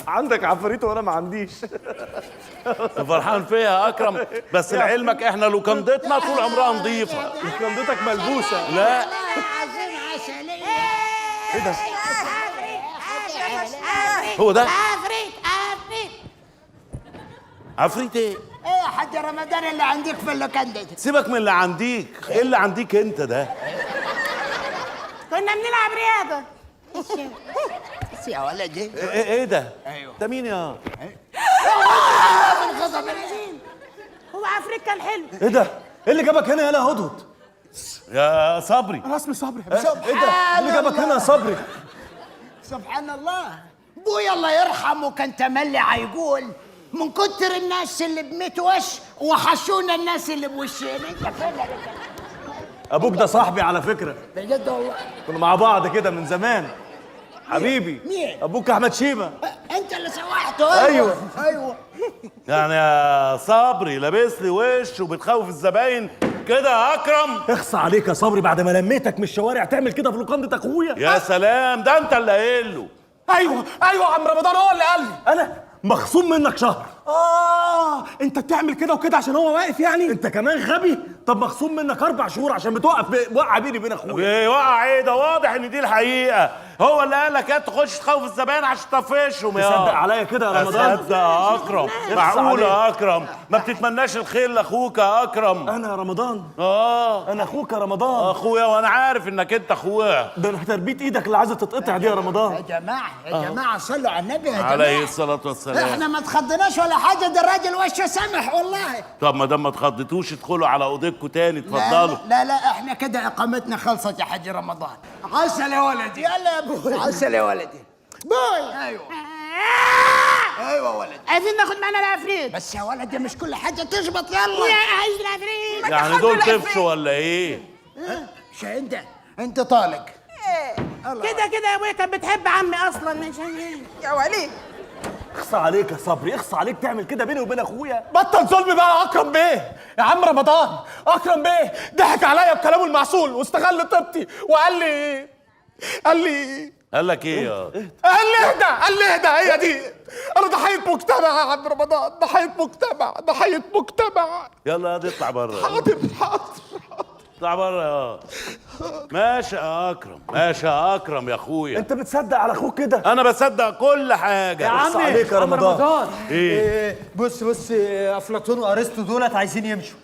عندك عفاريت وانا ما عنديش. فرحان فيها يا اكرم، بس لعلمك احنا لوكندتنا طول عمرها نظيفه. لوكندتك ملبوسه. لا ايه ده؟ هو ده عفريت عفريت ايه؟ ايه يا حاج رمضان اللي عندك في اللوكاندا دي؟ سيبك من اللي عنديك، ايه اللي عنديك انت ده؟ كنا بنلعب رياضة. يا ولدي ايه ده؟ ايوه ده مين يا؟ من غضب العين. هو عفريت كان حلو. ايه ده؟ ايه اللي جابك هنا يا هدهد؟ يا صبري. انا اسمي صبري. ايه ده؟ ايه اللي جابك هنا يا صبري؟ سبحان الله، ابويا الله يرحمه كان تملي هيقول من كتر الناس اللي بميت وش وحشونا الناس اللي بوشين. انت فين؟ ابوك ده صاحبي على فكره، بجد والله. كنا مع بعض كده من زمان. حبيبي. مين؟ ابوك احمد شيبه. انت اللي سوحته. ايوه ايوه. يعني يا صبري لابس لي وش وبتخوف الزباين كده يا اكرم؟ اخصى عليك يا صبري، بعد ما لميتك من الشوارع تعمل كده في لوكندة اخويا؟ يا سلام، ده انت اللي قايل له. ايوه يا عم رمضان هو اللي قال لي. انا مخصوم منك شهر. انت بتعمل كده وكده عشان هو واقف يعني؟ انت كمان غبي. طب مخصوم منك 4 شهور عشان بتوقع بيني وبين اخويا. بيوقع ايه ده؟ واضح ان دي الحقيقه. هو اللي قال لك تخش تخوف الزبائن عشان تطفشهم. يا تصدق عليا كده يا رمضان؟ تصدق يا اكرم؟ معقول يا اكرم ما بتتمناش الخير لاخوك يا اكرم؟ انا يا رمضان؟ انا اخوك يا رمضان. اخويا، وانا عارف انك انت اخويا. ده انا تربيت ايدك اللي عايزه تتقطع دي يا رمضان. يا جماعه صلوا على النبي. يا جماعه عليه الصلاه والسلام. احنا ما اتخضناش ولا حاجه، ده الراجل وشه سمح والله. طب ما دام ما اتخضتوش ادخلوا على اوضتكم تاني، اتفضلوا. لا احنا كده اقامتنا خلصت يا حاج رمضان. عسل يا ولدي. يلا يا ابوي. عسل يا ولدي. بوي. ايوه ولدي. عايزين ناخد معانا العفريت. بس يا ولدي مش كل حاجه تشبط. يلا عايز العفريت. يعني دول طفشوا ولا ايه؟ مش انت طالق. كده يا ابويا كانت بتحب عمي اصلا من شيء. يا ولي اخصى عليك يا صبري، اخصى عليك تعمل كده بيني وبين اخويا. بطل ظلم بقى يا اكرم بيه. يا عم رمضان، اكرم بيه ضحك عليا بكلامه المعسول واستغل طيبتي وقال لي قال لك ايه يا؟ قال لي اهدى هي دي. انا ضحيه مجتمع يا عم رمضان، ضحيه مجتمع. يلا يا دي اطلع بره. حاضر. اطلع بره يا. ماشي يا اكرم يا اخويا. انت بتصدق على اخوك كده؟ انا بصدق كل حاجه. يا عم عليك يا رمضان. ايه؟ بص افلاطون وارسطو دولت عايزين يمشوا.